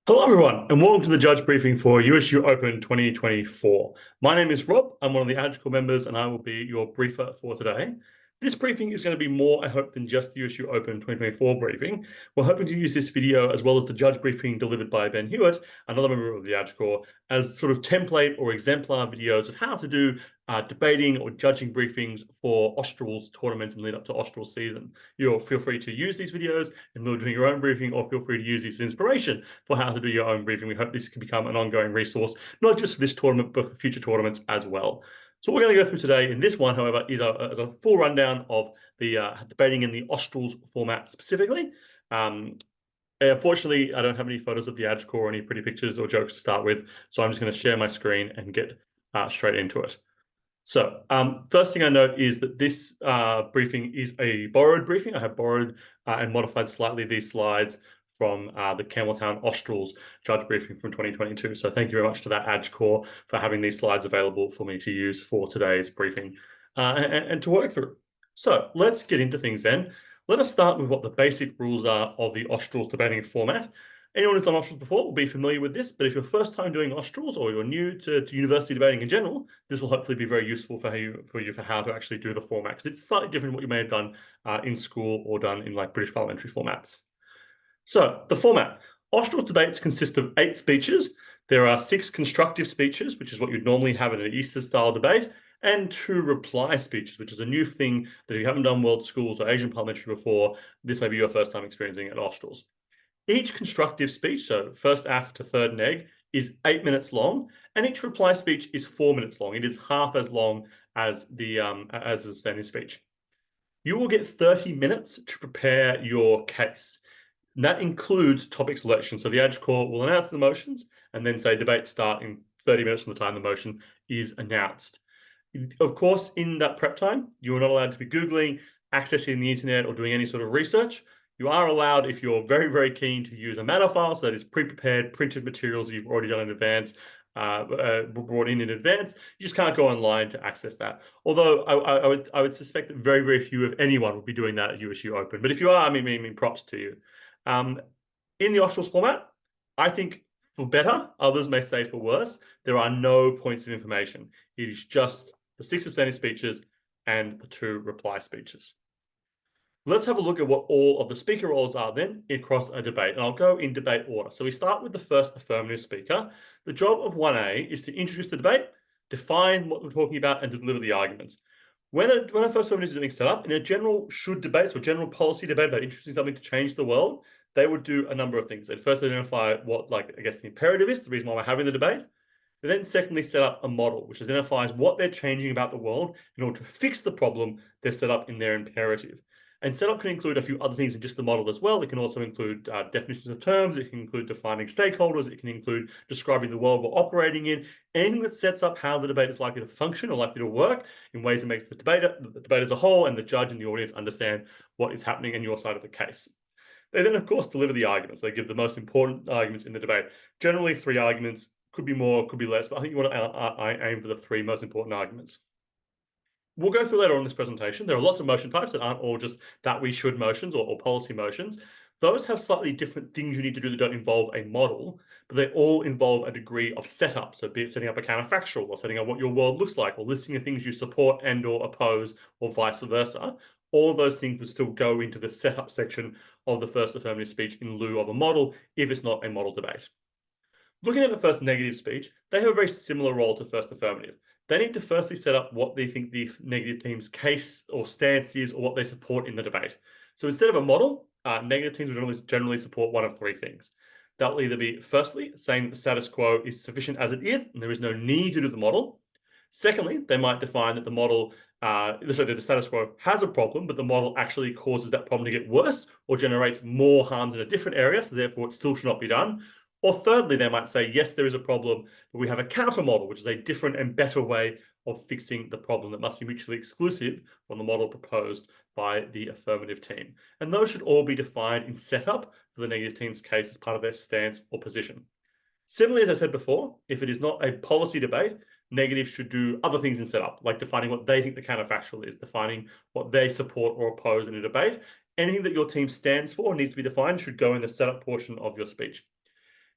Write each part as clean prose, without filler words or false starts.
Hello, everyone, and welcome to the judge briefing for USU Open 2024. My name is Rob. I'm one of the AdCore members, and I will be your briefer for today. This briefing is going to be more, I hope, than just the USU Open 2024 briefing. We're hoping to use this video, as well as the judge briefing delivered by Ben Hewitt, another member of the AdCore, as sort of template or exemplar videos of how to do debating or judging briefings for Australs tournaments and lead up to Australs season. You'll feel free to use these videos and you're doing your own briefing, or feel free to use this as inspiration for how to do your own briefing. We hope this can become an ongoing resource, not just for this tournament, but for future tournaments as well. So what we're going to go through today in this one, however, is a full rundown of the debating in the Australs format specifically. Unfortunately, I don't have any photos of the AdCore or any pretty pictures or jokes to start with, so I'm just going to share my screen and get straight into it. So first thing I note is that this briefing is a borrowed briefing. I have borrowed and modified slightly these slides from the Campbelltown Australs judge briefing from 2022. So thank you very much to that AdCore for having these slides available for me to use for today's briefing and to work through. So let's get into things then. Let us start with what the basic rules are of the Australs debating format. Anyone who's done Australs before will be familiar with this, but if you're first time doing Australs or you're new to university debating in general, this will hopefully be very useful for you for how to actually do the format, because it's slightly different from what you may have done in school or done in like British parliamentary formats. So the format. Australs debates consist of 8 speeches. There are 6 constructive speeches, which is what you'd normally have in an Easter-style debate, and 2 reply speeches, which is a new thing that if you haven't done World Schools or Asian Parliamentary before, this may be your first time experiencing at Australs. Each constructive speech, so first aft to third neg, is 8 minutes long, and each reply speech is 4 minutes long. It is half as long as the standing speech. You will get 30 minutes to prepare your case. And that includes topic selection. So the AdCore will announce the motions and then say debate start in 30 minutes from the time the motion is announced. Of course, in that prep time, you are not allowed to be Googling, accessing the internet, or doing any sort of research. You are allowed, if you're very, very keen, to use a matter file, so that is pre-prepared, printed materials you've already done in advance, brought in advance. You just can't go online to access that. Although I would suspect that very, very few, if anyone, would be doing that at USU Open. But if you are, I mean props to you. In the Australs format, I think for better, others may say for worse, there are no points of information. It is just the 6 substantive speeches and the 2 reply speeches. Let's have a look at what all of the speaker roles are then across a debate, and I'll go in debate order. So we start with the first affirmative speaker. The job of 1A is to introduce the debate, define what we're talking about, and to deliver the arguments. When a first affirmative is being set up, in a general should debates or general policy debate about introducing something to change the world, they would do a number of things. They'd first identify what, I guess, the imperative is, the reason why we're having the debate. They then secondly set up a model, which identifies what they're changing about the world in order to fix the problem they've set up in their imperative. And setup can include a few other things than just the model as well. It can also include definitions of terms. It can include defining stakeholders. It can include describing the world we're operating in. Anything that sets up how the debate is likely to function or likely to work in ways that makes the debate as a whole and the judge and the audience understand what is happening in your side of the case. They then, of course, deliver the arguments. They give the most important arguments in the debate. Generally, 3 arguments. Could be more, could be less, but I think you want to aim for the 3 most important arguments. We'll go through later on in this presentation. There are lots of motion types that aren't all just that we should motions or policy motions. Those have slightly different things you need to do that don't involve a model, but they all involve a degree of setup. So be it setting up a counterfactual or setting up what your world looks like or listing the things you support and or oppose or vice versa. All of those things would still go into the setup section of the first affirmative speech in lieu of a model if it's not a model debate. Looking at the first negative speech, they have a very similar role to first affirmative. They need to firstly set up what they think the negative team's case or stance is or what they support in the debate. So instead of a model, negative teams would generally support one of 3 things. That will either be, firstly, saying that the status quo is sufficient as it is and there is no need to do the model. Secondly, they might define that the model, the status quo has a problem, but the model actually causes that problem to get worse or generates more harms in a different area, so therefore it still should not be done. Or thirdly, they might say, yes, there is a problem, but we have a counter model, which is a different and better way of fixing the problem that must be mutually exclusive from the model proposed by the affirmative team. And those should all be defined in setup for the negative team's case as part of their stance or position. Similarly, as I said before, if it is not a policy debate, negative should do other things in setup, like defining what they think the counterfactual is, defining what they support or oppose in a debate. Anything that your team stands for needs to be defined should go in the setup portion of your speech.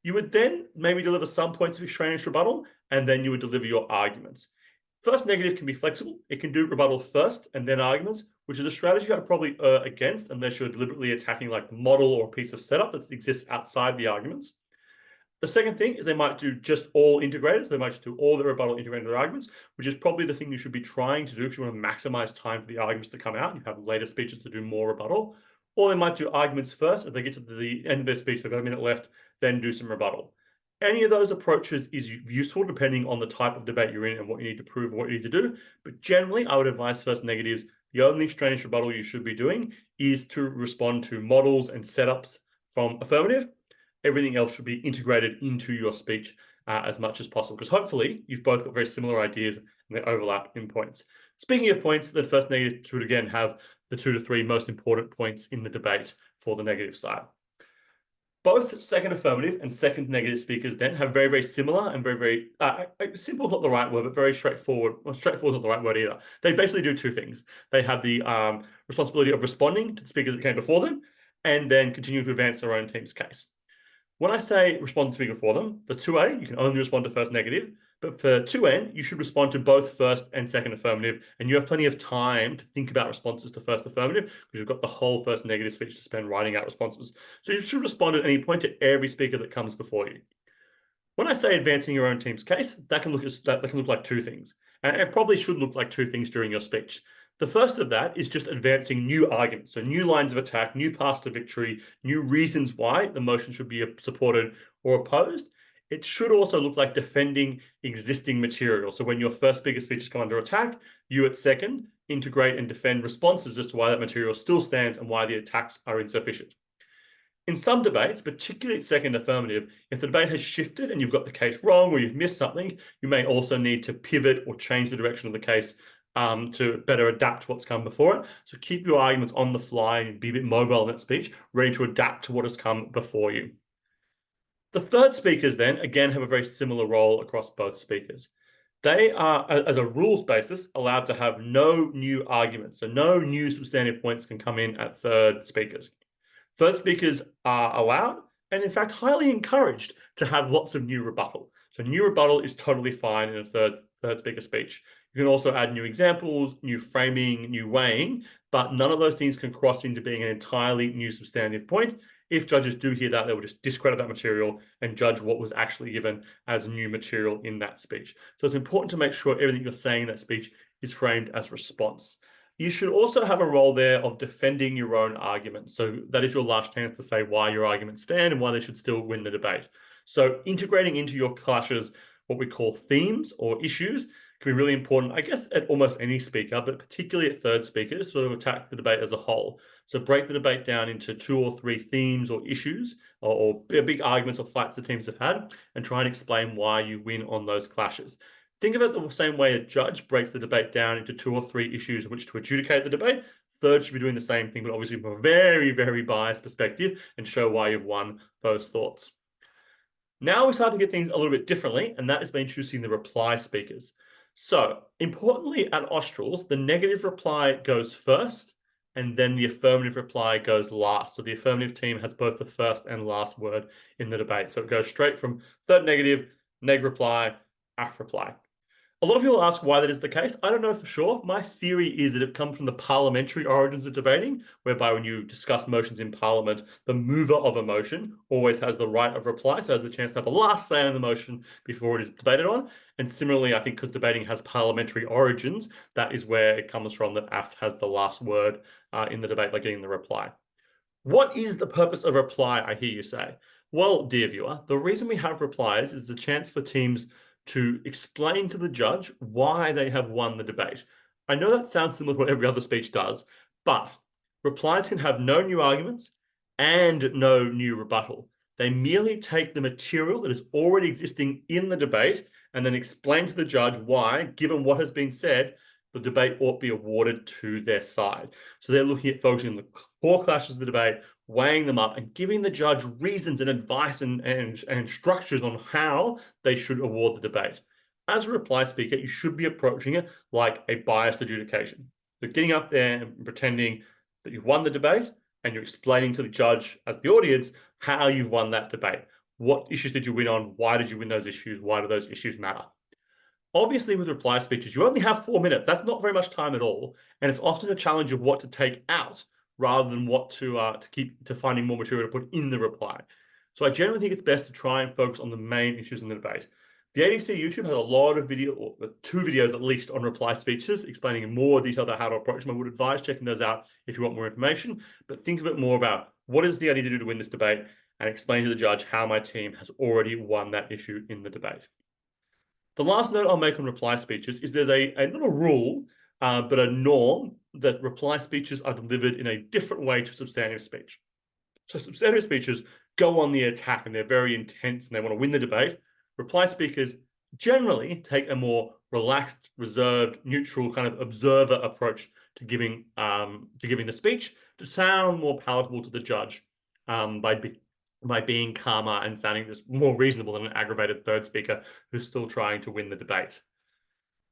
You would then maybe deliver some points of extraneous rebuttal, and then you would deliver your arguments. First negative can be flexible. It can do rebuttal first and then arguments, which is a strategy I'd probably err against unless you're deliberately attacking like the model or a piece of setup that exists outside the arguments. The second thing is they might do just all integrated. So they might just do all the rebuttal integrated with arguments, which is probably the thing you should be trying to do because you want to maximize time for the arguments to come out. You have later speeches to do more rebuttal. Or they might do arguments first. If they get to the end of their speech, they've got a minute left, then do some rebuttal. Any of those approaches is useful depending on the type of debate you're in and what you need to prove and what you need to do. But generally, I would advise first negatives. The only extraneous rebuttal you should be doing is to respond to models and setups from affirmative. Everything else should be integrated into your speech as much as possible, because hopefully you've both got very similar ideas and they overlap in points. Speaking of points, the first negative should again have the 2 to 3 most important points in the debate for the negative side. Both second affirmative and second negative speakers then have very, very similar and very, simple is not the right word, but very straightforward. Well, straightforward is not the right word either. They basically do two things. They have the responsibility of responding to the speakers that came before them and then continue to advance their own team's case. When I say respond to speaker for them, the 2A, you can only respond to first negative, but for 2N, you should respond to both first and second affirmative, and you have plenty of time to think about responses to first affirmative, because you've got the whole first negative speech to spend writing out responses. So you should respond at any point to every speaker that comes before you. When I say advancing your own team's case, that can look like two things, and it probably should look like two things during your speech. The first of that is just advancing new arguments, so new lines of attack, new paths to victory, new reasons why the motion should be supported or opposed. It should also look like defending existing material. So when your first speaker speeches come under attack, you at second integrate and defend responses as to why that material still stands and why the attacks are insufficient. In some debates, particularly at second affirmative, if the debate has shifted and you've got the case wrong or you've missed something, you may also need to pivot or change the direction of the case to better adapt what's come before it. So keep your arguments on the fly and be a bit mobile in that speech, ready to adapt to what has come before you. The third speakers then, again, have a very similar role across both speakers. They are, as a rules basis, allowed to have no new arguments. So no new substantive points can come in at third speakers. Third speakers are allowed and in fact highly encouraged to have lots of new rebuttal. So new rebuttal is totally fine in a third speaker speech. You can also add new examples, new framing, new weighing, but none of those things can cross into being an entirely new substantive point. If judges do hear that, they will just discredit that material and judge what was actually given as new material in that speech. So it's important to make sure everything you're saying in that speech is framed as response. You should also have a role there of defending your own argument. So that is your last chance to say why your arguments stand and why they should still win the debate. So integrating into your clashes what we call themes or issues can be really important, I guess, at almost any speaker, but particularly at third speakers, sort of attack the debate as a whole. So break the debate down into 2 or 3 themes or issues or big arguments or fights the teams have had and try and explain why you win on those clashes. Think of it the same way a judge breaks the debate down into 2 or 3 issues in which to adjudicate the debate. Third should be doing the same thing, but obviously from a very, very biased perspective and show why you've won those thoughts. Now we start to get things a little bit differently, and that is by introducing the reply speakers. So importantly at Australs, the negative reply goes first, and then the affirmative reply goes last. So the affirmative team has both the first and last word in the debate. So it goes straight from third negative, neg reply, aff reply. A lot of people ask why that is the case. I don't know for sure. My theory is that it comes from the parliamentary origins of debating, whereby when you discuss motions in parliament, the mover of a motion always has the right of reply, so has the chance to have a last say on the motion before it is debated on. And similarly, I think because debating has parliamentary origins, that is where it comes from, that aff has the last word in the debate by getting the reply. What is the purpose of reply, I hear you say? Well, dear viewer, the reason we have replies is a chance for teams to explain to the judge why they have won the debate. I know that sounds similar to what every other speech does, but replies can have no new arguments and no new rebuttal. They merely take the material that is already existing in the debate and then explain to the judge why, given what has been said, the debate ought to be awarded to their side. So they're looking at focusing on the core clashes of the debate, weighing them up and giving the judge reasons and advice and structures on how they should award the debate. As a reply speaker, you should be approaching it like a biased adjudication. So getting up there and pretending that you've won the debate and you're explaining to the judge as the audience how you've won that debate. What issues did you win on? Why did you win those issues? Why do those issues matter? Obviously, with reply speeches, you only have 4 minutes. That's not very much time at all. And it's often a challenge of what to take out rather than what to keep to finding more material to put in the reply. So I generally think it's best to try and focus on the main issues in the debate. The ADC YouTube has a lot of video, or 2 videos at least, on reply speeches, explaining in more detail about how to approach them. I would advise checking those out if you want more information, but think of it more about what is the I need to do to win this debate, and explain to the judge how my team has already won that issue in the debate. The last note I'll make on reply speeches is there's not a rule, but a norm that reply speeches are delivered in a different way to substantive speech. So substantive speeches go on the attack and they're very intense and they want to win the debate. Reply speakers generally take a more relaxed, reserved, neutral kind of observer approach to giving the speech to sound more palatable to the judge by being calmer and sounding just more reasonable than an aggravated third speaker who's still trying to win the debate.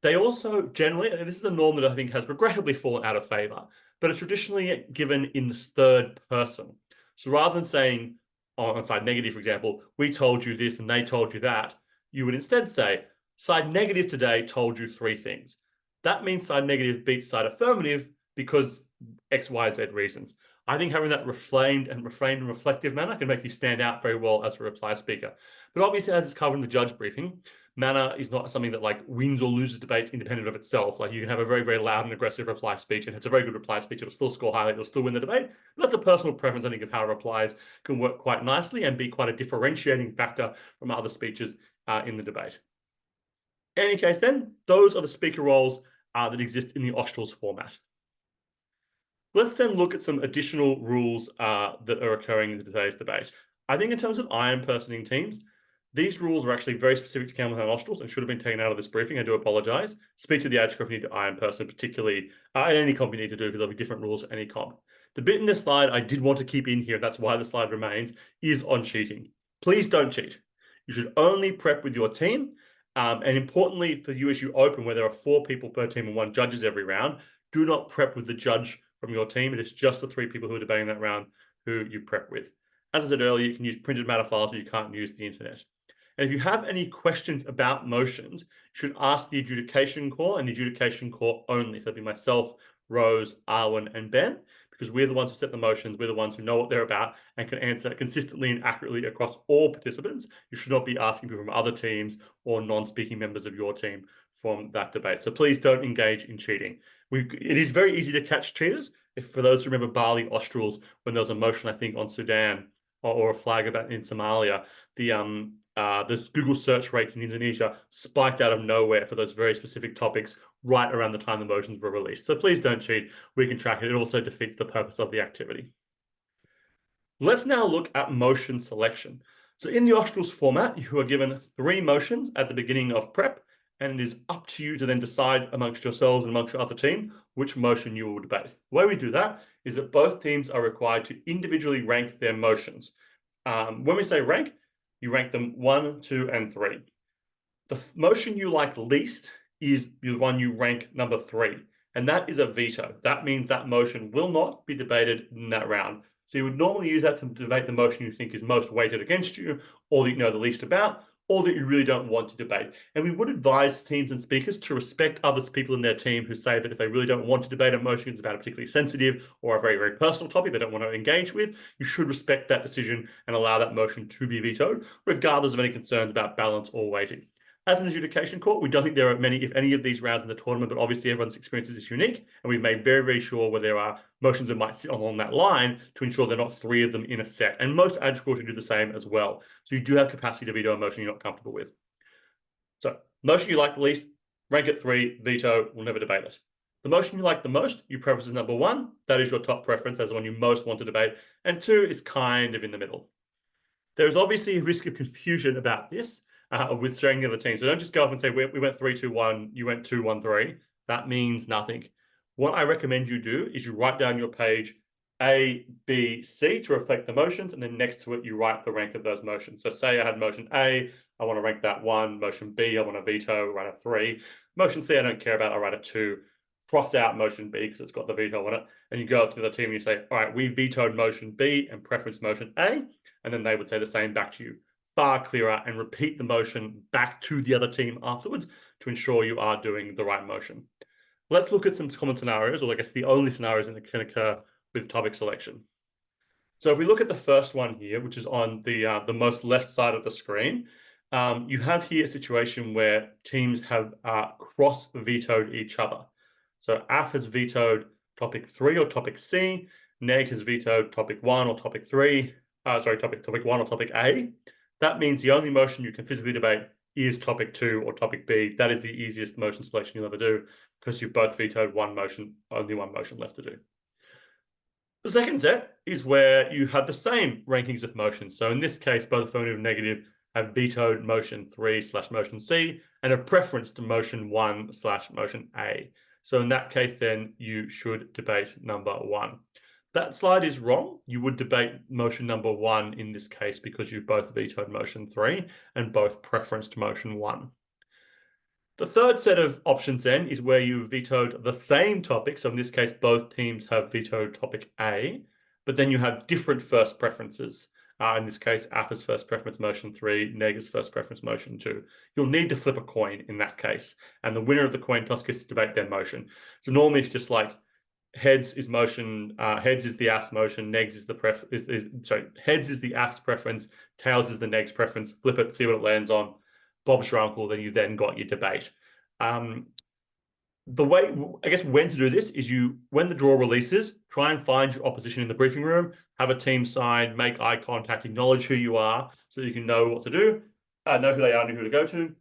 They also generally, this is a norm that I think has regrettably fallen out of favor, but it's traditionally given in the third person. So rather than saying on side negative, for example, we told you this and they told you that, you would instead say, side negative today told you 3 things. That means side negative beats side affirmative because X, Y, Z reasons. I think having that refrained and reflective manner can make you stand out very well as a reply speaker. But obviously, as is covered in the judge briefing, manner is not something that like wins or loses debates independent of itself. Like you can have a very, very loud and aggressive reply speech, and it's a very good reply speech. It'll still score highly. It'll still win the debate. But that's a personal preference, I think, of how replies can work quite nicely and be quite a differentiating factor from other speeches in the debate. In any case, then, those are the speaker roles that exist in the Australs format. Let's then look at some additional rules that are occurring in today's debate. I think in terms of iron personing teams, these rules are actually very specific to Commonwealth and Australs and should have been taken out of this briefing. I do apologise. Speak to the ADCO if you need to iron person, particularly in any comp you need to do, because there'll be different rules for any comp. The bit in this slide I did want to keep in here, that's why the slide remains, is on cheating. Please don't cheat. You should only prep with your team. And importantly, for USU Open, where there are 4 people per team and 1 judges every round, do not prep with the judge from your team. It is just the 3 people who are debating that round who you prep with. As I said earlier, you can use printed matter files, or you can't use the internet. And if you have any questions about motions, you should ask the adjudication core and the adjudication core only. So that'd be myself, Rose, Arwen, and Ben, because we're the ones who set the motions. We're the ones who know what they're about and can answer consistently and accurately across all participants. You should not be asking people from other teams or non-speaking members of your team from that debate. So please don't engage in cheating. It is very easy to catch cheaters. For those who remember Barley Australs, when there was a motion, I think, on Sudan or a flag about in Somalia, the Google search rates in Indonesia spiked out of nowhere for those very specific topics right around the time the motions were released. So please don't cheat. We can track it. It also defeats the purpose of the activity. Let's now look at motion selection. So in the Australs format, you are given 3 motions at the beginning of prep, and it is up to you to then decide amongst yourselves and amongst your other team which motion you will debate. The way we do that is that both teams are required to individually rank their motions. When we say rank, you rank them 1, 2, and 3. The motion you like least is the one you rank number 3, and that is a veto. That means that motion will not be debated in that round. So you would normally use that to debate the motion you think is most weighted against you, or that you know the least about, or that you really don't want to debate. And we would advise teams and speakers to respect other people in their team who say that if they really don't want to debate a motion about a particularly sensitive or a very, very personal topic they don't want to engage with, you should respect that decision and allow that motion to be vetoed, regardless of any concerns about balance or weighting. As an adjudication court, we don't think there are many, if any, of these rounds in the tournament, but obviously everyone's experiences is unique, and we've made very, very sure where there are motions that might sit along that line to ensure there are not 3 of them in a set. And most adjudicators courts do the same as well. So you do have capacity to veto a motion you're not comfortable with. So motion you like the least, rank it 3, veto, we'll never debate it. The motion you like the most, you preference is number 1. That is your top preference. That's the one you most want to debate. And 2 is kind of in the middle. There's obviously a risk of confusion about this. With sharing the other team. So don't just go up and say, we went 3-2-1, you went 2-1-3. That means nothing. What I recommend you do is you write down your page A, B, C to reflect the motions, and then next to it, you write the rank of those motions. So say I had motion A, I want to rank that 1. Motion B, I want to veto, write a 3. Motion C, I don't care about, I write a 2. Cross out motion B because it's got the veto on it. And you go up to the team and you say, all right, we vetoed motion B and preference motion A. And then they would say the same back to you. far clearer and repeat the motion back to the other team afterwards to ensure you are doing the right motion. Let's look at some common scenarios, or I guess the only scenarios that can occur with topic selection. So if we look at the first one here, which is on the most left side of the screen, you have here a situation where teams have cross-vetoed each other. So AF has vetoed topic 3 or topic C, NEG has vetoed topic 1 or topic 3, topic 1 or topic A. That means the only motion you can physically debate is topic 2 or topic B. That is the easiest motion selection you'll ever do because you've both vetoed one motion, only one motion left to do. The second set is where you have the same rankings of motions. So in this case, both affirmative and negative have vetoed motion 3/motion C and have preference to motion 1/motion A. So in that case, then you should debate number 1. That slide is wrong. You would debate motion number 1 in this case because you both vetoed motion 3 and both preference to motion 1. The third set of options then is where you vetoed the same topic. So in this case, both teams have vetoed topic A, but then you have different first preferences. In this case, AF is first preference motion 3, NEG is first preference motion 2. You'll need to flip a coin in that case, and the winner of the coin toss gets to debate their motion. So normally it's just like heads is motion, heads is the AF's motion, heads is the AF's preference, tails is the NEG's preference. Flip it, see what it lands on. Bob's your uncle, then you then got your debate. The way, I guess, when to do this is when the draw releases, try and find your opposition in the briefing room, have a team sign, make eye contact, acknowledge who you are so you can know what to do, know who they are and who to go to,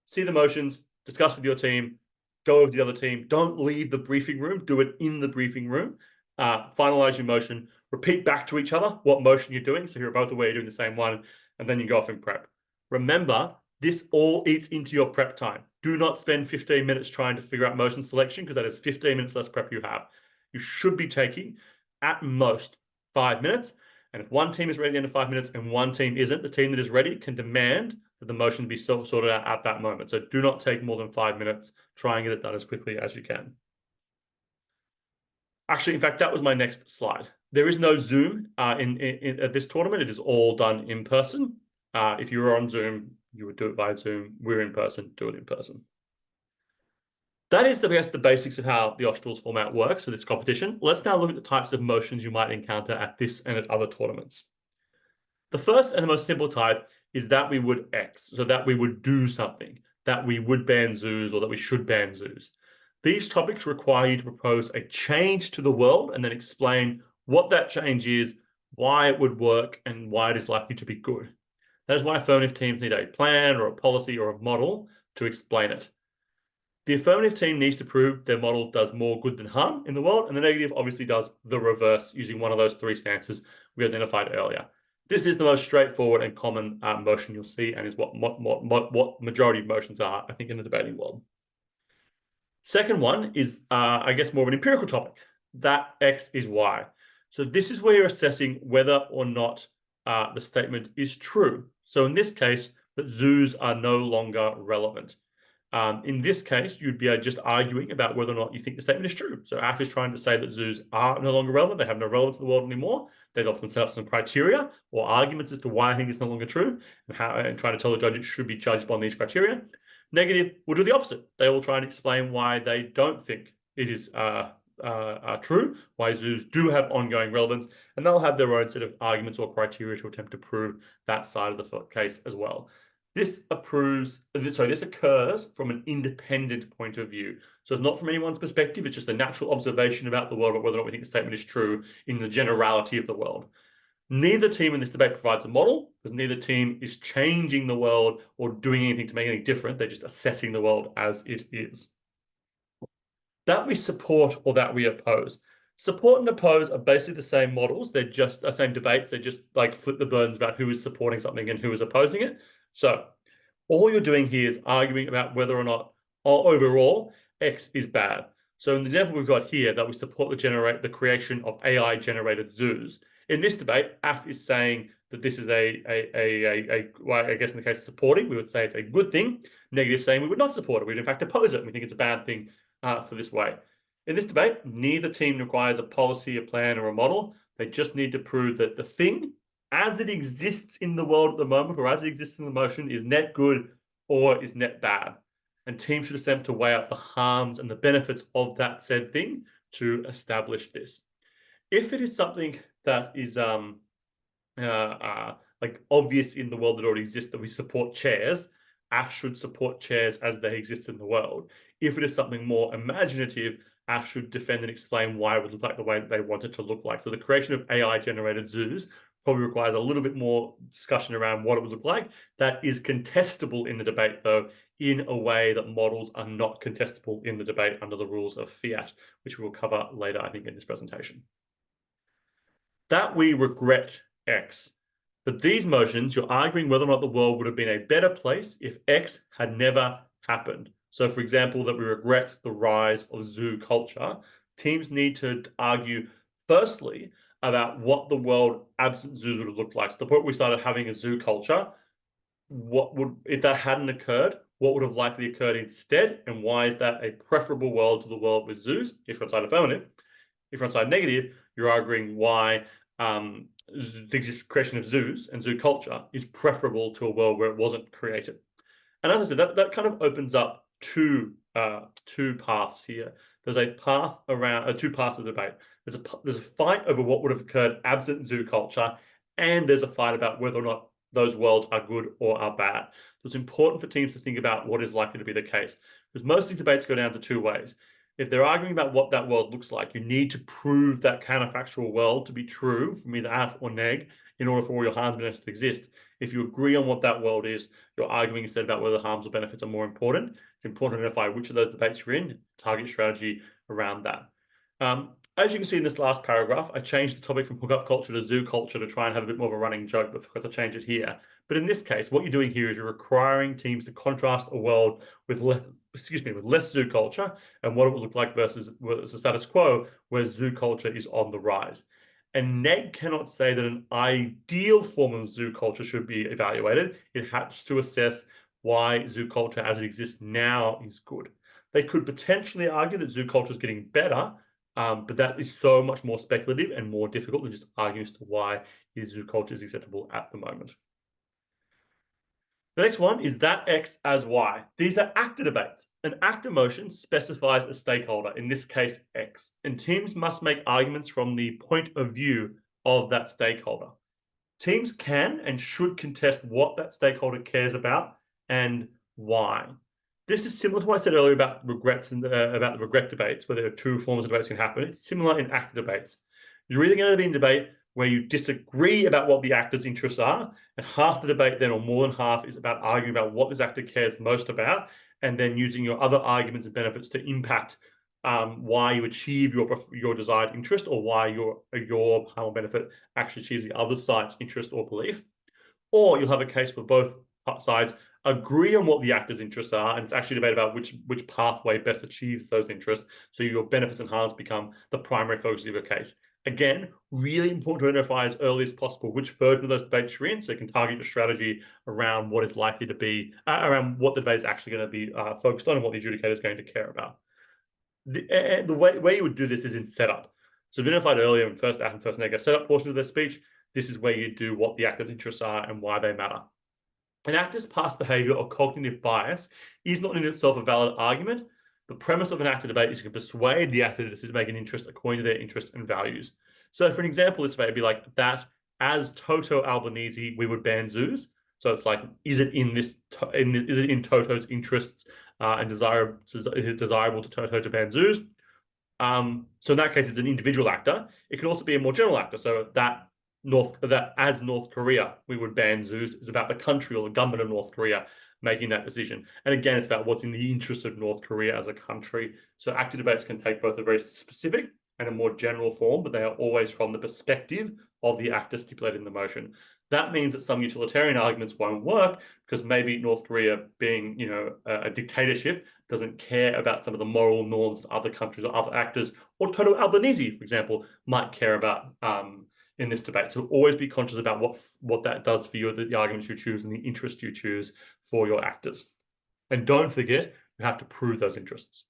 see the motions, discuss with your team, go over to the other team. Don't leave the briefing room, do it in the briefing room, finalize your motion, repeat back to each other what motion you're doing so you're both aware you're doing the same one, and then you go off and prep. Remember, this all eats into your prep time. Do not spend 15 minutes trying to figure out motion selection because that is 15 minutes less prep you have. You should be taking at most 5 minutes. And if one team is ready at the end of 5 minutes and one team isn't, the team that is ready can demand that the motion be sorted out at that moment. So do not take more than 5 minutes. Try and get it done as quickly as you can. Actually, in fact, that was my next slide. There is no Zoom at this tournament. It is all done in person. If you were on Zoom, you would do it via Zoom. We're in person, do it in person. That is, the basics of how the Australs format works for this competition. Let's now look at the types of motions you might encounter at this and at other tournaments. The first and the most simple type is that we would X, so that we would do something, that we would ban zoos or that we should ban zoos. These topics require you to propose a change to the world and then explain what that change is, why it would work, and why it is likely to be good. That is why affirmative teams need a plan or a policy or a model to explain it. The affirmative team needs to prove their model does more good than harm in the world, and the negative obviously does the reverse using one of those 3 stances we identified earlier. This is the most straightforward and common motion you'll see and is what majority of motions are, I think, in the debating world. Second one is, I guess, more of an empirical topic. That X is Y. So this is where you're assessing whether or not the statement is true. So in this case, that zoos are no longer relevant. In this case, you'd be just arguing about whether or not you think the statement is true. So AF is trying to say that zoos are no longer relevant. They have no relevance in the world anymore. They'd often set up some criteria or arguments as to why I think it's no longer true and try to tell the judge it should be judged on these criteria. Negative will do the opposite. They will try and explain why they don't think it is true, why zoos do have ongoing relevance, and they'll have their own set of arguments or criteria to attempt to prove that side of the case as well. This occurs from an independent point of view. So it's not from anyone's perspective, it's just a natural observation about the world, about whether or not we think the statement is true in the generality of the world. Neither team in this debate provides a model, because neither team is changing the world or doing anything to make it any different. They're just assessing the world as it is. That we support or that we oppose. Support and oppose are basically the same models. They're just the same debates. They just like flip the burdens about who is supporting something and who is opposing it. So all you're doing here is arguing about whether or not overall X is bad. So in the example we've got here, that we support the creation of AI-generated zoos. In this debate, AF is saying that this is well, I guess in the case of supporting, we would say it's a good thing. Negative saying we would not support it. We'd in fact oppose it. And we think it's a bad thing for this way. In this debate, neither team requires a policy, a plan, or a model. They just need to prove that the thing as it exists in the world at the moment, or as it exists in the motion, is net good or is net bad. And teams should attempt to weigh up the harms and the benefits of that said thing to establish this. If it is something that is like obvious in the world that already exists, that we support chairs, AF should support chairs as they exist in the world. If it is something more imaginative, AF should defend and explain why it would look like the way that they want it to look like. So the creation of AI-generated zoos probably requires a little bit more discussion around what it would look like. That is contestable in the debate, though, in a way that models are not contestable in the debate under the rules of fiat, which we will cover later, I think, in this presentation. That we regret X. But these motions, you're arguing whether or not the world would have been a better place if X had never happened. So, for example, that we regret the rise of zoo culture. Teams need to argue, firstly, about what the world absent zoos would have looked like. So the point we started having a zoo culture, what would, if that hadn't occurred, what would have likely occurred instead? And why is that a preferable world to the world with zoos, if you're on side affirmative? If you're on side negative, you're arguing why the creation of zoos and zoo culture is preferable to a world where it wasn't created. And as I said, that kind of opens up two paths here. There's a path around two paths of the debate. There's a fight over what would have occurred absent zoo culture, and there's a fight about whether or not those worlds are good or are bad. So it's important for teams to think about what is likely to be the case, because most of these debates go down to two ways. If they're arguing about what that world looks like, you need to prove that counterfactual world to be true from either AF or neg in order for all your harms and benefits to exist. If you agree on what that world is, you're arguing instead about whether harms or benefits are more important. It's important to identify which of those debates you're in, target strategy around that. As you can see in this last paragraph, I changed the topic from hookup culture to zoo culture to try and have a bit more of a running joke, but forgot to change it here. But in this case, what you're doing here is you're requiring teams to contrast a world with less zoo culture and what it would look like versus the status quo where zoo culture is on the rise. And neg cannot say that an ideal form of zoo culture should be evaluated. It has to assess why zoo culture as it exists now is good. They could potentially argue that zoo culture is getting better, but that is so much more speculative and more difficult than just arguing as to why zoo culture is acceptable at the moment. The next one is that X as Y. These are actor debates. An actor motion specifies a stakeholder, in this case X, and teams must make arguments from the point of view of that stakeholder. Teams can and should contest what that stakeholder cares about and why. This is similar to what I said earlier about regrets and about the regret debates, where there are two forms of debates can happen. It's similar in actor debates. You're either going to be in debate where you disagree about what the actor's interests are, and half the debate then, or more than half, is about arguing about what this actor cares most about, and then using your other arguments and benefits to impact why you achieve your desired interest, or why your harm or benefit actually achieves the other side's interest or belief. Or you'll have a case where both sides agree on what the actor's interests are, and it's actually a debate about which pathway best achieves those interests, so your benefits and harms become the primary focus of your case. Again, really important to identify as early as possible which version of those debates you're in, so you can target your strategy around what is likely to be, around what the debate is actually going to be focused on and what the adjudicator is going to care about. The way you would do this is in setup. So identified earlier in first AF and first neg setup portion of their speech, this is where you do what the actor's interests are and why they matter. An actor's past behavior or cognitive bias is not in itself a valid argument. The premise of an actor debate is to persuade the actor to make an interest according to their interests and values. So for an example, this may be like that as Toto Albanese, we would ban zoos. So it's like, is it in Toto's interests and is it desirable to Toto to ban zoos? So in that case, it's an individual actor. It can also be a more general actor. So that as North Korea, we would ban zoos is about the country or the government of North Korea making that decision. And again, it's about what's in the interest of North Korea as a country. So active debates can take both a very specific and a more general form, but they are always from the perspective of the actor stipulated in the motion. That means that some utilitarian arguments won't work because maybe North Korea, being a dictatorship, doesn't care about some of the moral norms that other countries or other actors, or Toto Albanese, for example, might care about in this debate. So always be conscious about what that does for you, the arguments you choose and the interest you choose for your actors. And don't forget, you have to prove those interests.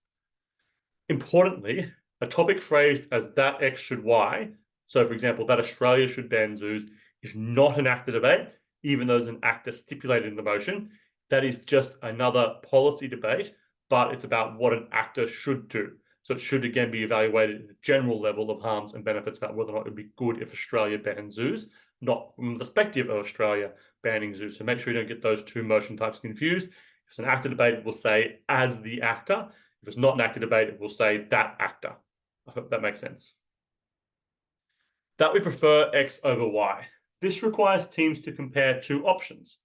Importantly, a topic phrased as that X should Y, so for example, that Australia should ban zoos, is not an actor debate, even though there's an actor stipulated in the motion. That is just another policy debate, but it's about what an actor should do. So it should again be evaluated at a general level of harms and benefits about whether or not it would be good if Australia banned zoos, not from the perspective of Australia banning zoos. So make sure you don't get those two motion types confused. If it's an actor debate, it will say as the actor. If it's not an actor debate, it will say that actor. I hope that makes sense. That we prefer X over Y. This requires teams to compare two options.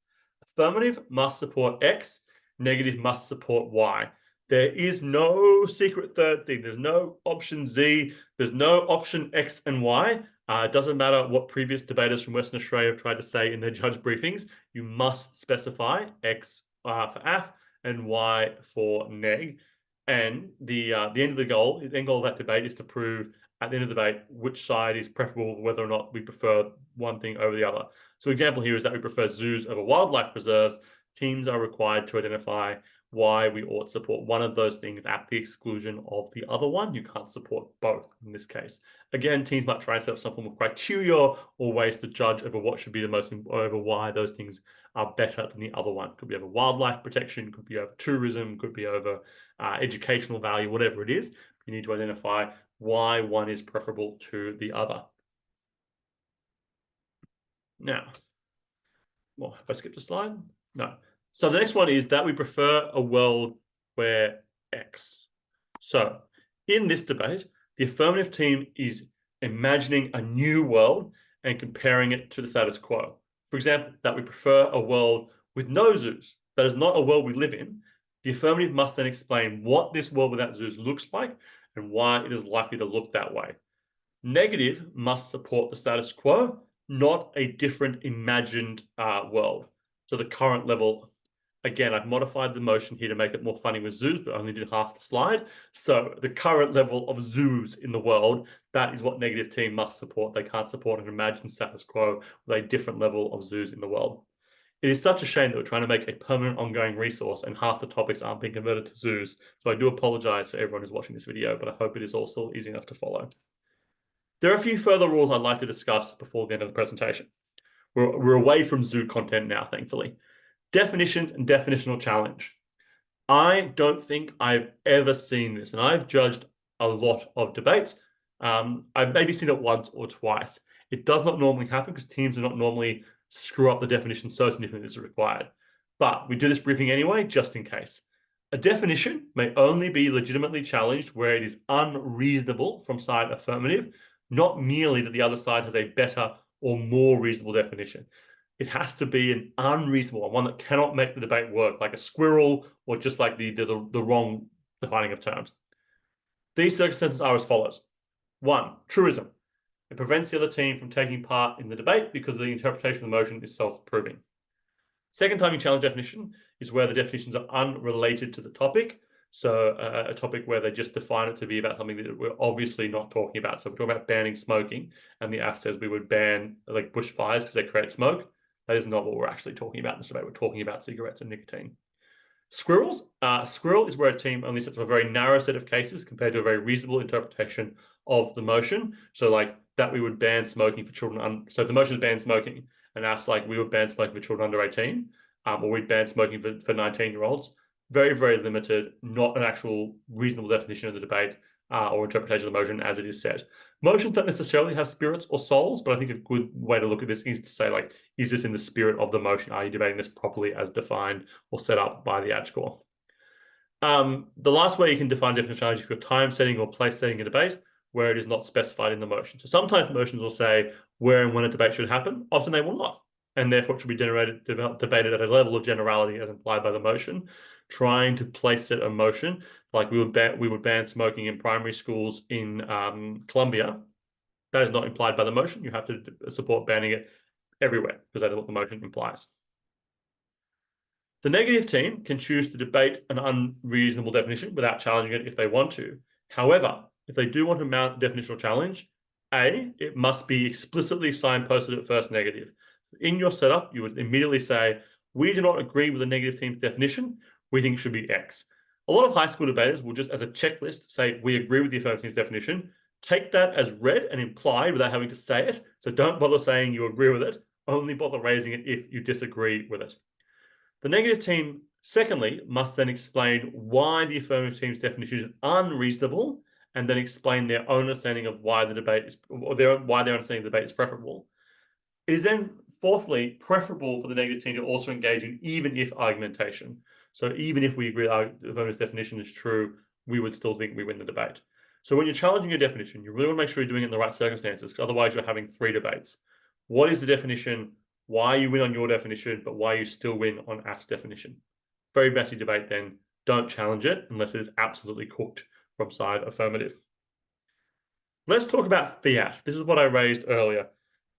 Affirmative must support X, negative must support Y. There is no secret third thing. There's no option Z. There's no option X and Y. It doesn't matter what previous debaters from Western Australia have tried to say in their judge briefings. You must specify X for AF and Y for neg. And the end goal of that debate is to prove at the end of the debate which side is preferable, whether or not we prefer one thing over the other. So example here is that we prefer zoos over wildlife preserves. Teams are required to identify why we ought to support one of those things at the exclusion of the other one. You can't support both in this case. Again, teams might try to set up some form of criteria or ways to judge over what should be the most, over why those things are better than the other one. Could be over wildlife protection, could be over tourism, could be over educational value, whatever it is. You need to identify why one is preferable to the other. Now, well, have I skipped a slide? No. So the next one is that we prefer a world where X. So in this debate, the affirmative team is imagining a new world and comparing it to the status quo. For example, that we prefer a world with no zoos. That is not a world we live in. The affirmative must then explain what this world without zoos looks like and why it is likely to look that way. Negative must support the status quo, not a different imagined world. So the current level, again, I've modified the motion here to make it more funny with zoos, but I only did half the slide. So the current level of zoos in the world, that is what negative team must support. They can't support an imagined status quo with a different level of zoos in the world. It is such a shame that we're trying to make a permanent ongoing resource and half the topics aren't being converted to zoos. So I do apologize for everyone who's watching this video, but I hope it is also easy enough to follow. There are a few further rules I'd like to discuss before the end of the presentation. We're away from zoo content now, thankfully. Definitions and definitional challenge. I don't think I've ever seen this, and I've judged a lot of debates. I've maybe seen it once or twice. It does not normally happen because teams are not normally screw up the definition so significantly as required. But we do this briefing anyway, just in case. A definition may only be legitimately challenged where it is unreasonable from side affirmative, not merely that the other side has a better or more reasonable definition. It has to be an unreasonable one that cannot make the debate work, like a squirrel or just like the wrong defining of terms. These circumstances are as follows. 1, truism. It prevents the other team from taking part in the debate because the interpretation of the motion is self-proving. Second time you challenge definition is where the definitions are unrelated to the topic. So a topic where they just define it to be about something that we're obviously not talking about. So if we're talking about banning smoking and the AF says we would ban like bushfires because they create smoke, that is not what we're actually talking about in this debate. We're talking about cigarettes and nicotine. Squirrels. Squirrel is where a team only sets up a very narrow set of cases compared to a very reasonable interpretation of the motion. So like that we would ban smoking for children. So the motion is ban smoking and AF's like we would ban smoking for children under 18 or we'd ban smoking for 19-year-olds. Very, very limited, not an actual reasonable definition of the debate or interpretation of the motion as it is said. Motions don't necessarily have spirits or souls, but I think a good way to look at this is to say, like, is this in the spirit of the motion? Are you debating this properly as defined or set up by the AdScore? The last way you can define definition challenge is if you're time setting or place setting a debate where it is not specified in the motion. So sometimes motions will say where and when a debate should happen. Often they will not. And therefore it should be debated at a level of generality as implied by the motion. Trying to place set a motion, like we would ban smoking in primary schools in Colombia. That is not implied by the motion. You have to support banning it everywhere because that is what the motion implies. The negative team can choose to debate an unreasonable definition without challenging it if they want to. However, if they do want to mount a definitional challenge, A, it must be explicitly signposted at first negative. In your setup, you would immediately say, we do not agree with the negative team's definition. We think it should be X. A lot of high school debaters will just, as a checklist, say, we agree with the affirmative team's definition. Take that as read and implied without having to say it. So don't bother saying you agree with it. only bother raising it if you disagree with it. The negative team, secondly, must then explain why the affirmative team's definition is unreasonable, and then explain their own understanding of why the debate is, or why their understanding of the debate is preferable. It is then, fourthly, preferable for the negative team to also engage in even if argumentation. So even if we agree the affirmative definition is true, we would still think we win the debate. So when you're challenging your definition, you really want to make sure you're doing it in the right circumstances, because otherwise you're having three debates. What is the definition? Why you win on your definition, but why you still win on AF's definition? Very messy debate then. Don't challenge it unless it is absolutely cooked from side affirmative. Let's talk about fiat. This is what I raised earlier.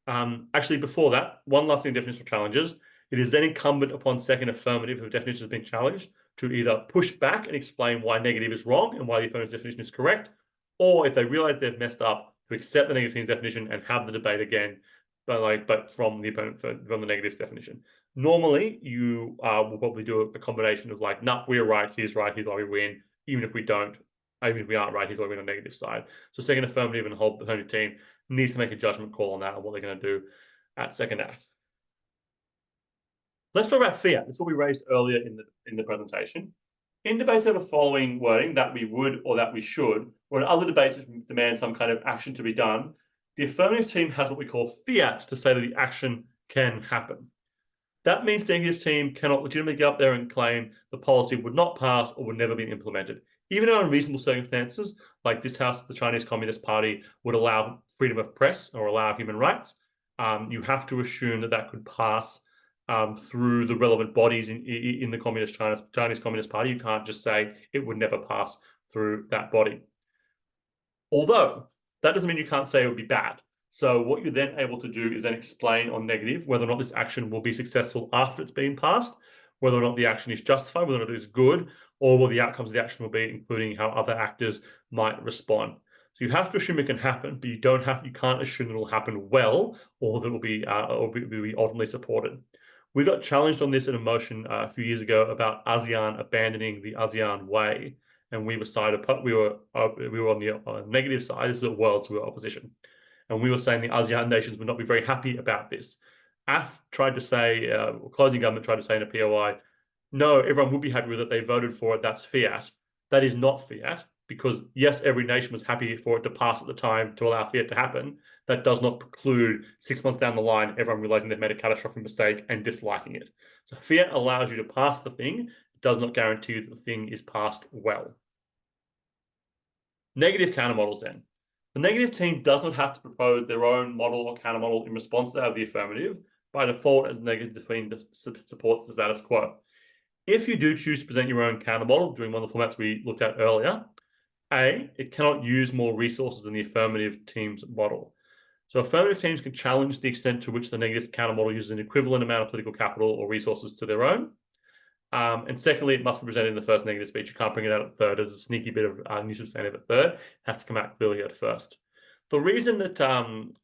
Actually, before that, one last thing, definitional challenges. It is then incumbent upon second affirmative, if a definition has been challenged, to either push back and explain why negative is wrong and why the affirmative definition is correct, or if they realize they've messed up, to accept the negative team's definition and have the debate again, but from the opponent, from the negative definition. Normally, you will probably do a combination of like, nah, we're right, here's why we win. Even if we don't, even if we aren't right, here's why we win on the negative side. So second affirmative and the whole opponent team needs to make a judgment call on that and what they're going to do at second act. Let's talk about fiat. This is what we raised earlier in the presentation. In debates that have the following wording, that we would or that we should, or in other debates which demand some kind of action to be done, the affirmative team has what we call fiat to say that the action can happen. That means the negative team cannot legitimately get up there and claim the policy would not pass or would never be implemented. Even in unreasonable circumstances, like this House, the Chinese Communist Party would allow freedom of press or allow human rights, you have to assume that that could pass through the relevant bodies in the Chinese Communist Party. You can't just say it would never pass through that body. Although, that doesn't mean you can't say it would be bad. So what you're then able to do is then explain on negative whether or not this action will be successful after it's been passed, whether or not the action is justified, whether or not it is good, or what the outcomes of the action will be, including how other actors might respond. So you have to assume it can happen, but you can't assume it will happen well, or that it will be ultimately supported. We got challenged on this in a motion a few years ago about ASEAN abandoning the ASEAN way, and we were on the negative side. This is the world, so we were opposition, and we were saying the ASEAN nations would not be very happy about this. AF tried to say, closing government tried to say in a POI, no, everyone would be happy with it. They voted for it. That's fiat. That is not fiat, because yes, every nation was happy for it to pass at the time to allow fiat to happen. That does not preclude 6 months down the line, everyone realizing they've made a catastrophic mistake and disliking it. So fiat allows you to pass the thing. It does not guarantee that the thing is passed well. Negative countermodels then. The negative team does not have to propose their own model or countermodel in response to the affirmative. By default, as negative team supports the status quo. If you do choose to present your own countermodel, doing one of the formats we looked at earlier, it cannot use more resources than the affirmative team's model. So affirmative teams can challenge the extent to which the negative countermodel uses an equivalent amount of political capital or resources to their own. And secondly, it must be presented in the first negative speech. You can't bring it out at third. There's a sneaky bit of new substantive at third. It has to come out clearly at first. The reason that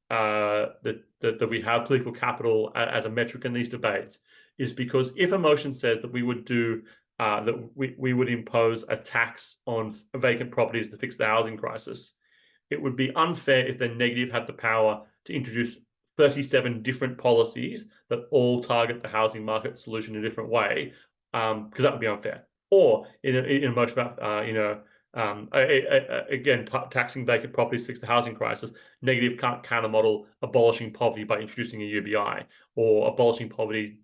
that we have political capital as a metric in these debates is because if a motion says that we would do we would impose a tax on vacant properties to fix the housing crisis, it would be unfair if the negative had the power to introduce 37 different policies that all target the housing market solution in a different way, because that would be unfair. Or in a motion about again, taxing vacant properties to fix the housing crisis, negative can't countermodel abolishing poverty by introducing a UBI, or abolishing poverty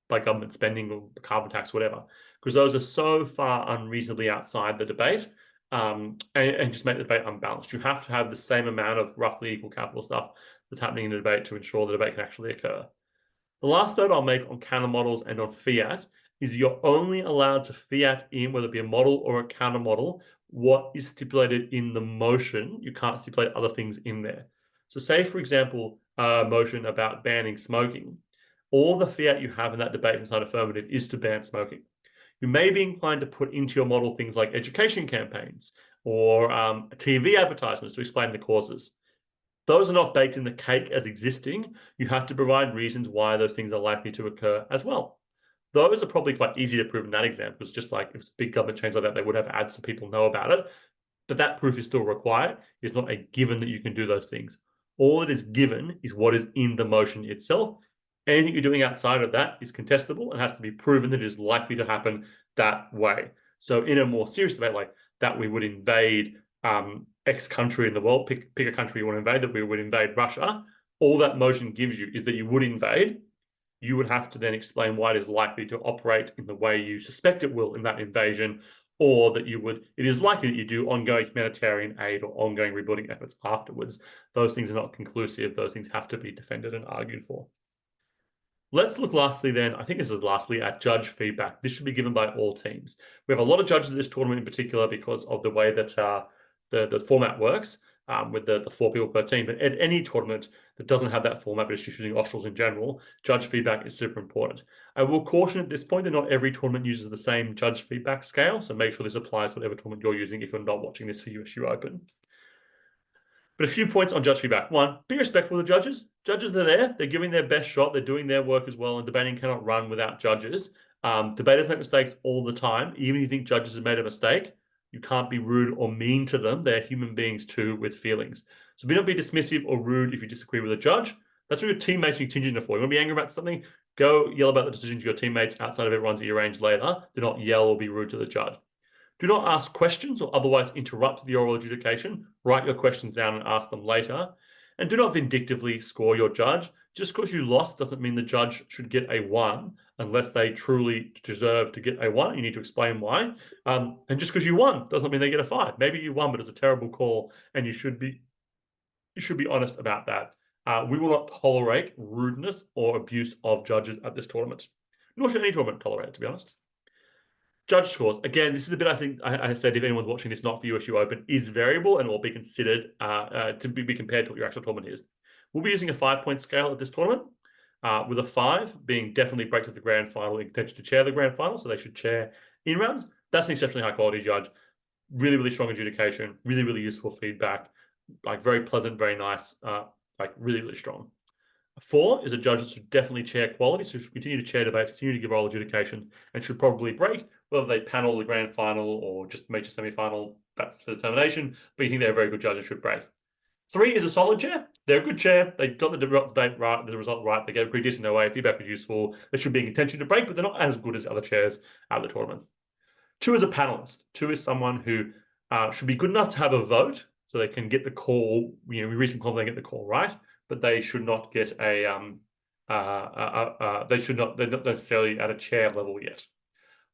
by government spending or carbon tax, whatever, because those are so far unreasonably outside the debate, and just make the debate unbalanced. You have to have the same amount of roughly equal capital stuff that's happening in the debate to ensure the debate can actually occur. The last note I'll make on countermodels and on fiat is you're only allowed to fiat in, whether it be a model or a countermodel, what is stipulated in the motion. You can't stipulate other things in there. So say, for example, a motion about banning smoking. All the fiat you have in that debate from side affirmative is to ban smoking. You may be inclined to put into your model things like education campaigns or TV advertisements to explain the causes. Those are not baked in the cake as existing. You have to provide reasons why those things are likely to occur as well. Those are probably quite easy to prove in that example. It's just like if it's a big government change like that, they would have ads so people know about it. But that proof is still required. It's not a given that you can do those things. All that is given is what is in the motion itself. Anything you're doing outside of that is contestable and has to be proven that it is likely to happen that way. So in a more serious debate like that, we would invade X country in the world, pick a country you want to invade, that we would invade Russia. All that motion gives you is that you would invade. You would have to then explain why it is likely to operate in the way you suspect it will in that invasion, or that it is likely that you do ongoing humanitarian aid or ongoing rebuilding efforts afterwards. Those things are not conclusive. Those things have to be defended and argued for. Let's look lastly then, I think this is lastly, at judge feedback. This should be given by all teams. We have a lot of judges at this tournament in particular because of the way that the format works with the 4 people per team. But at any tournament that doesn't have that format, but is using Australs in general, judge feedback is super important. I will caution at this point that not every tournament uses the same judge feedback scale, so make sure this applies to whatever tournament you're using if you're not watching this for USU Open. But a few points on judge feedback. One, be respectful of the judges. Judges are there. They're giving their best shot. They're doing their work as well, and debating cannot run without judges. Debaters make mistakes all the time. Even if you think judges have made a mistake, you can't be rude or mean to them. They're human beings too with feelings. So do not be dismissive or rude if you disagree with a judge. That's what your teammates are contingent for. You want to be angry about something? Go yell about the decision to your teammates outside of everyone's arranged later. Do not yell or be rude to the judge. Do not ask questions or otherwise interrupt the oral adjudication. Write your questions down and ask them later. And do not vindictively score your judge. Just because you lost doesn't mean the judge should get a 1 unless they truly deserve to get a 1. You need to explain why. And just because you won doesn't mean they get a 5. Maybe you won, but it's a terrible call, and you should be honest about that. We will not tolerate rudeness or abuse of judges at this tournament. Nor should any tournament tolerate it, to be honest. Judge scores. Again, this is the bit I think I said if anyone's watching this not for USU Open is variable and will be considered to be compared to what your actual tournament is. We'll be using a 5-point scale at this tournament, with a 5 being definitely break to the grand final in contention to chair the grand final, so they should chair in rounds. That's an exceptionally high quality judge. Really, really strong adjudication, really, really useful feedback, like very pleasant, very nice, like really, really strong. 4 is a judge that should definitely chair quality, so should continue to chair debates, continue to give oral adjudication, and should probably break, whether they panel the grand final or just major semi-final, that's for determination, but you think they're a very good judge and should break. 3 is a solid chair. They're a good chair. They got the debate right, the result right. They gave a pretty decent away. Feedback was useful. They should be in contention to break, but they're not as good as other chairs at the tournament. 2 is a panelist. 2 is someone who should be good enough to have a vote, so they can get the call. We recently called they get the call right, but they should not get a they're not necessarily at a chair level yet.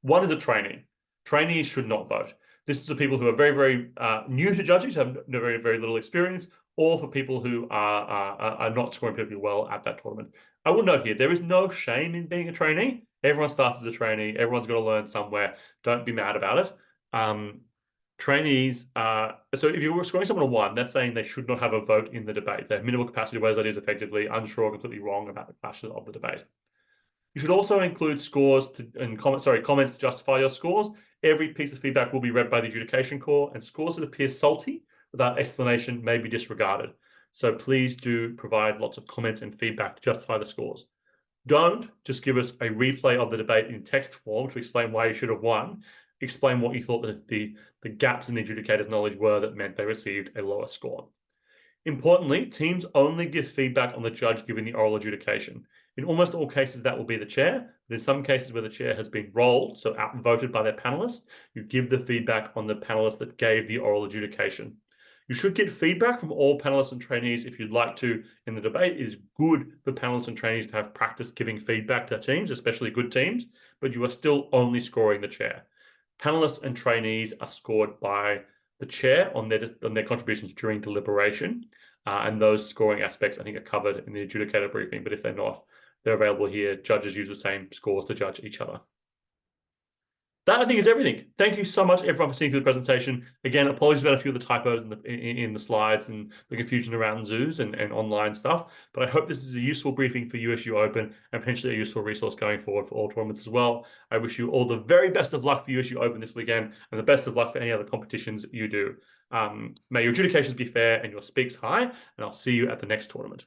1 is a trainee. Trainees should not vote. This is for people who are very, very new to judging, have very, very little experience, or for people who are not scoring particularly well at that tournament. I will note here, there is no shame in being a trainee. Everyone starts as a trainee. Everyone's got to learn somewhere. Don't be mad about it. Trainees, so if you were scoring someone a 1, that's saying they should not have a vote in the debate. They have minimal capacity, whether that is effectively unsure or completely wrong about the clashes of the debate. You should also include scores and comments to justify your scores. Every piece of feedback will be read by the adjudication core, and scores that appear salty without explanation may be disregarded. So please do provide lots of comments and feedback to justify the scores. Don't just give us a replay of the debate in text form to explain why you should have won. Explain what you thought that the gaps in the adjudicator's knowledge were that meant they received a lower score. Importantly, teams only give feedback on the judge giving the oral adjudication. In almost all cases, that will be the chair. There's some cases where the chair has been rolled, so outvoted by their panelists. You give the feedback on the panelists that gave the oral adjudication. You should get feedback from all panelists and trainees if you'd like to in the debate. It is good for panelists and trainees to have practice giving feedback to teams, especially good teams, but you are still only scoring the chair. Panelists and trainees are scored by the chair on their contributions during deliberation, and those scoring aspects I think are covered in the adjudicator briefing, but if they're not, they're available here. Judges use the same scores to judge each other. That, I think, is everything. Thank you so much, everyone, for seeing through the presentation. Again, apologies about a few of the typos in the slides and the confusion around zoos and online stuff, but I hope this is a useful briefing for USU Open and potentially a useful resource going forward for all tournaments as well. I wish you all the very best of luck for USU Open this weekend and the best of luck for any other competitions you do. May your adjudications be fair and your speaks high, and I'll see you at the next tournament.